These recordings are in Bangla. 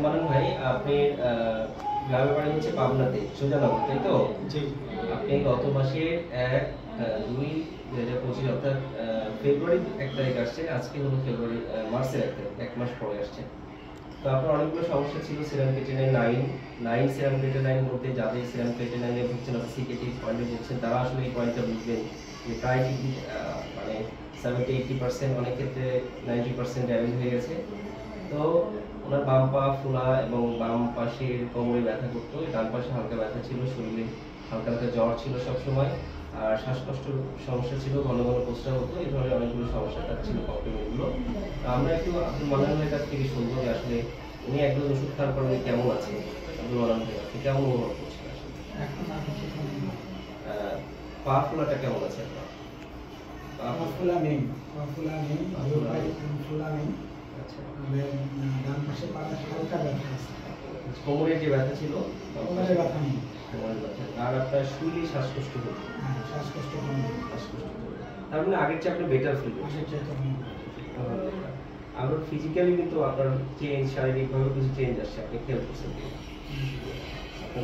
মানান ভাই, আপনি গ্রামের বাড়ি হচ্ছে পাবনাতে সুজানগর, তাই তো? জি। আপনি গত মাসে 1-2-2025 অর্থাৎ ফেব্রুয়ারি 1 তারিখ আসছেন। আজকে হলো ফেব্রুয়ারি মার্চের 1 তারিখ, 1 মাস পরে আসছেন। তো আপনার অনেকগুলো সমস্যা ছিল। সেরাম ক্রিয়েটিনিন 9 সেরাম ক্রিয়েটিনিন বলতে যাদের সেরাম ক্রিয়েটিনিনে ভুগছেন অথবা সিকেটি পয়েন্টে ভুগছেন তারা আসলে এই পয়েন্টটা বুঝবেন যে প্রায় মানে 70-80% অনেক ক্ষেত্রে 90% ড্যামেজ হয়ে গেছে। তো ওনার বাম পা ফোলা এবং বাম পাশের কোমরে ব্যথা করতো, ডান পাশে হালকা ব্যথা ছিল, শরীরে হালকা হালকা জ্বর ছিল সবসময়, আর শ্বাসকষ্টের সমস্যা ছিল, ঘন ঘন প্রস্রাব হতো। এই ধরনের অনেকগুলো সমস্যা তার ছিল, প্রবলেমগুলো। আমরা একটু আব্দুল মান্নান ভাইয়ের কাছ থেকে শুনবো যে আসলে উনি এক ডোজ ওষুধ খাওয়ার পর উনি কেমন আছেন। আব্দুল মান্নান ভাই, আপনি কেমন অনুভব করছেন আসলে? এখন আমি ঠিক নেই। পা ফোলাটা কেমন আছে আপনার? পা ফোলা নেই, ফোলা নেই। আচ্ছা, ডান পাশে পাটা হালকা ব্যথা আছে। কোমরের যে ব্যথা ছিল, কোমরে ব্যথা নেই। কোমরের ব্যথা, আর আপনার শরীরে শ্বাসকষ্ট হতো? হ্যাঁ, শ্বাসকষ্ট কম। শ্বাসকষ্ট হতো। তার মানে আগের চেয়ে আপনি বেটার ফিল করছেন? আগের চাইতে কম। আমরা ফিজিক্যালি কিন্তু আপনার চেঞ্জ, শারীরিকভাবে কিছু চেঞ্জ আসছে, আপনি খেয়াল করছেন কি? আপনি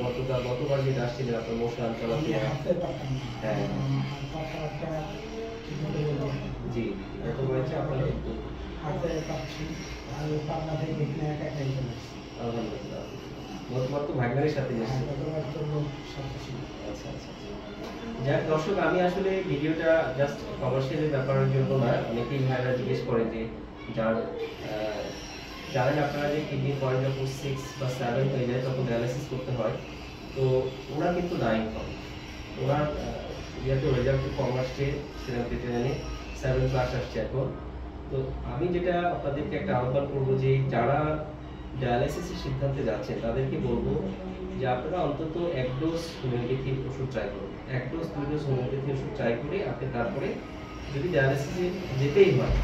গতবার যেটা আসছিলেন আপনার মোশন চলাফেরা। হাঁটতে পারতাম না। হ্যাঁ, কথাবার্তা ঠিকমতো বলতে পারতাম না। জি, গতবার হচ্ছে আপনার হাঁটতে পারছি, আর পাবনা থেকে এখানে একা একাই চলে আসছি। আলহামদুলিল্লাহ। গতবার তো ভাগ্নের সাথে হ্যাঁ, এসেছেন। গতবার তো লোক সাথে ছিল। আচ্ছা আচ্ছা। যাক দর্শক, আমি আসলে ভিডিওটা জাস্ট কমার্শিয়াল ব্যাপারের জন্য না। অনেকেই ভাইরা জিজ্ঞেস করে যে যার জানেন আপনারা যে কিডনি পয়েন্ট যখন 6 বা 7 হয়ে যায় তখন ডায়ালিসিস করতে হয়। তো ওনার কিন্তু ডাইং কম, ওনার যেহেতু রেজাল্ট কম আসছে, সেরাম ক্রিয়েটিনিনে 7+ আসছে এখন। তো আমি যেটা আপনাদেরকে একটা আহ্বান করবো যে যারা ডায়ালিসিসের সিদ্ধান্তে যাচ্ছেন তাদেরকে বলবো যে আপনারা অন্তত 1 ডোজ হোমিওপ্যাথি ওষুধ ট্রাই করুন। 1 ডোজ 2 ডোজ হোমিওপ্যাথি ওষুধ ট্রাই করে আপনি তারপরে যদি ডায়ালিসিসে যেতেই হয়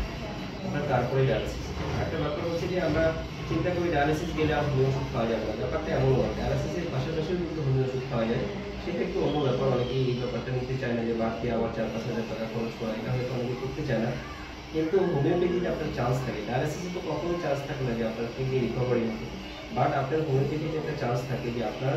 আপনার তারপরে ডায়ালিসিস। একটা ব্যাপার হচ্ছে যে আমরা চিন্তা করি ডায়ালিসিস গেলে আর হোমিও ওষুধ খাওয়া যাবে না, ব্যাপারটা এমন নয়। ডায়ালিসিসের পাশাপাশিও কিন্তু হোমিও ওষুধ খাওয়া যায়, সেটা একটু অন্য ব্যাপার। অনেকেই এই ব্যাপারটা নিতে চায় না যে বাড়তি আবার 4-5 হাজার টাকা খরচ করা, এটা হয়তো অনেকে করতে চায় না। কিন্তু হোমিওপ্যাথিতে আপনার চান্স থাকে, ডায়ালিসিসে তো কখনোই চান্স থাকে না যে আপনার কিডনি রিকভারি হবে। বাট আপনার হোমিওপ্যাথিতে একটা চান্স থাকে যে আপনার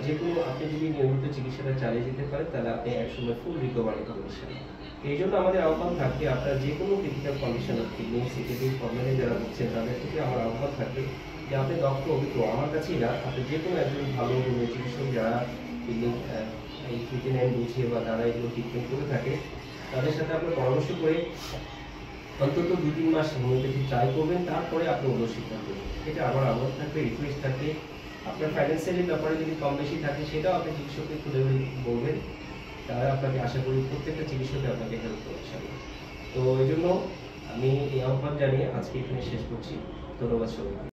যে কোনো, আপনি যদি নিয়মিত চিকিৎসাটা চালিয়ে যেতে পারেন তাহলে আপনি একসময় ফুল রিকভারি করবেন ইনশাআল্লাহ। এই জন্য আমাদের আহ্বান থাকবে আপনার যে কোনো ক্রিটিক্যাল কন্ডিশন অফ কিডনি সিকেটিভ প্রবলেমে যারা ভুগছেন তাদের থেকে আমার আহ্বান থাকবে যে আপনি দক্ষ অভিজ্ঞ আমার কাছেই না, আপনি যে কোনো একজন ভালো হোমিও চিকিৎসক যারা কিডনি এই ক্রিটিনাইন বুঝিয়ে বা তারা এগুলো ট্রিটমেন্ট করে থাকে তাদের সাথে আপনি পরামর্শ করে অন্তত 2-3 মাস হোমিওপ্যাথি ট্রাই করবেন, তারপরে আপনি অন্য সিদ্ধান্ত নেবেন। এটা আমার আগ্রহ থাকবে, রিকোয়েস্ট থাকবে। আপনার ফাইন্যান্সিয়ালি ব্যাপারে যদি কম বেশি থাকে সেটাও আপনি চিকিৎসককে খুলে বলবেন, তারা আপনাকে আশা করি প্রত্যেকটা চিকিৎসকে আপনাকে হেল্প করতে চাবে। তো এই জন্য আমি এই আহ্বান জানিয়ে আজকে এখানে শেষ করছি। ধন্যবাদ সবাইকে।